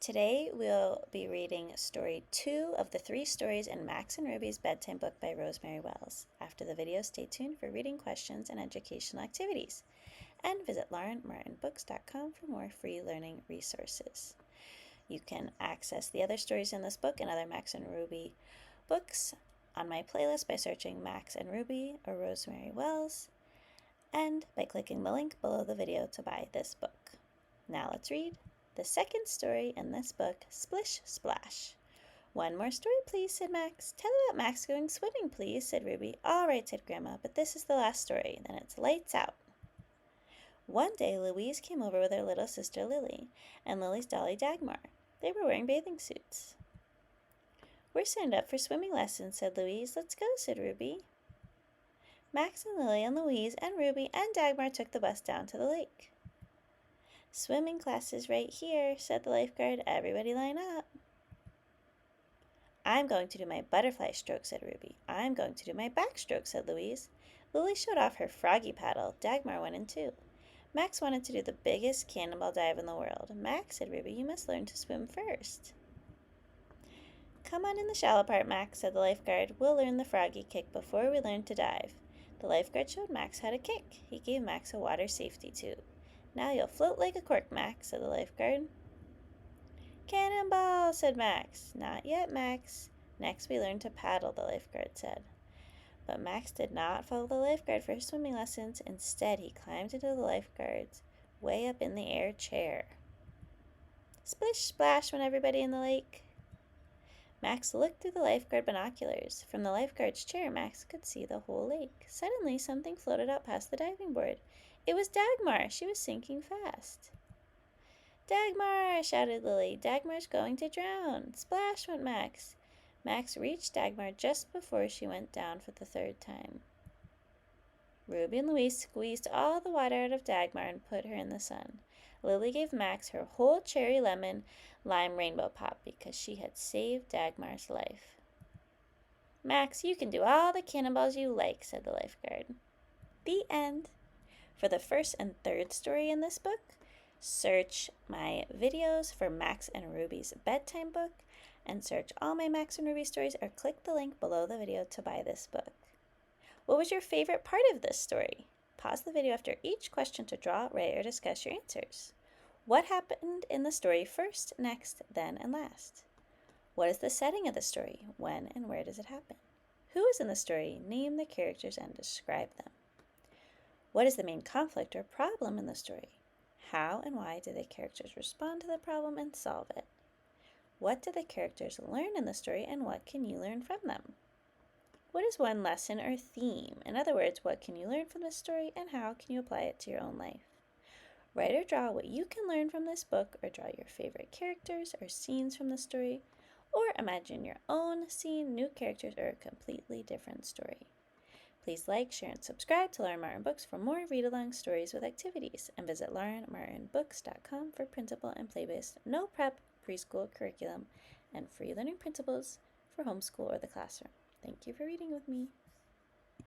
Today we'll be reading story 2 of the 3 stories in Max and Ruby's Bedtime book by Rosemary Wells. After the video, stay tuned for reading questions and educational activities. And visit laurenmartinbooks.com for more free learning resources. You can access the other stories in this book and other Max and Ruby books on my playlist by searching Max and Ruby or Rosemary Wells, and by clicking the link below the video to buy this book. Now let's read the second story in this book, Splish, Splash. "One more story, please," said Max. "Tell about Max going swimming, please," said Ruby. "All right," said Grandma, "but this is the last story, then it's lights out." One day Louise came over with her little sister Lily and Lily's dolly Dagmar. They were wearing bathing suits. "We're signed up for swimming lessons," said Louise. "Let's go," said Ruby. Max and Lily and Louise and Ruby and Dagmar took the bus down to the lake. "Swimming classes right here," said the lifeguard. "Everybody line up." "I'm going to do my butterfly stroke," said Ruby. "I'm going to do my backstroke," said Louise. Lily showed off her froggy paddle. Dagmar went in too. Max wanted to do the biggest cannonball dive in the world. "Max," said Ruby, "you must learn to swim first." "Come on in the shallow part, Max," said the lifeguard. "We'll learn the froggy kick before we learn to dive." The lifeguard showed Max how to kick. He gave Max a water safety tube. "Now you'll float like a cork, Max," said the lifeguard. "Cannonball," said Max. "Not yet, Max. Next we learn to paddle," the lifeguard said. But Max did not follow the lifeguard for his swimming lessons. Instead, he climbed into the lifeguard's way up in the air chair. Splish, splash went everybody in the lake. Max looked through the lifeguard binoculars. From the lifeguard's chair, Max could see the whole lake. Suddenly, something floated out past the diving board. It was Dagmar. She was sinking fast. "Dagmar!" shouted Lily. "Dagmar's going to drown." Splash went Max. Max reached Dagmar just before she went down for the third time. Ruby and Louise squeezed all the water out of Dagmar and put her in the sun. Lily gave Max her whole cherry lemon lime rainbow pop because she had saved Dagmar's life. "Max, you can do all the cannonballs you like," said the lifeguard. The end. For the first and third story in this book, search my videos for Max and Ruby's bedtime book, and search all my Max and Ruby stories or click the link below the video to buy this book. What was your favorite part of this story? Pause the video after each question to draw, write, or discuss your answers. What happened in the story first, next, then, and last? What is the setting of the story? When and where does it happen? Who is in the story? Name the characters and describe them. What is the main conflict or problem in the story? How and why did the characters respond to the problem and solve it? What did the characters learn in the story, and what can you learn from them? What is one lesson or theme? In other words, what can you learn from this story, and how can you apply it to your own life? Write or draw what you can learn from this book, or draw your favorite characters or scenes from the story, or imagine your own scene, new characters, or a completely different story. Please like, share, and subscribe to Lauren Martin Books for more read-along stories with activities, and visit laurenmartinbooks.com for printable and play-based, no prep, preschool curriculum, and free learning principles for homeschool or the classroom. Thank you for reading with me.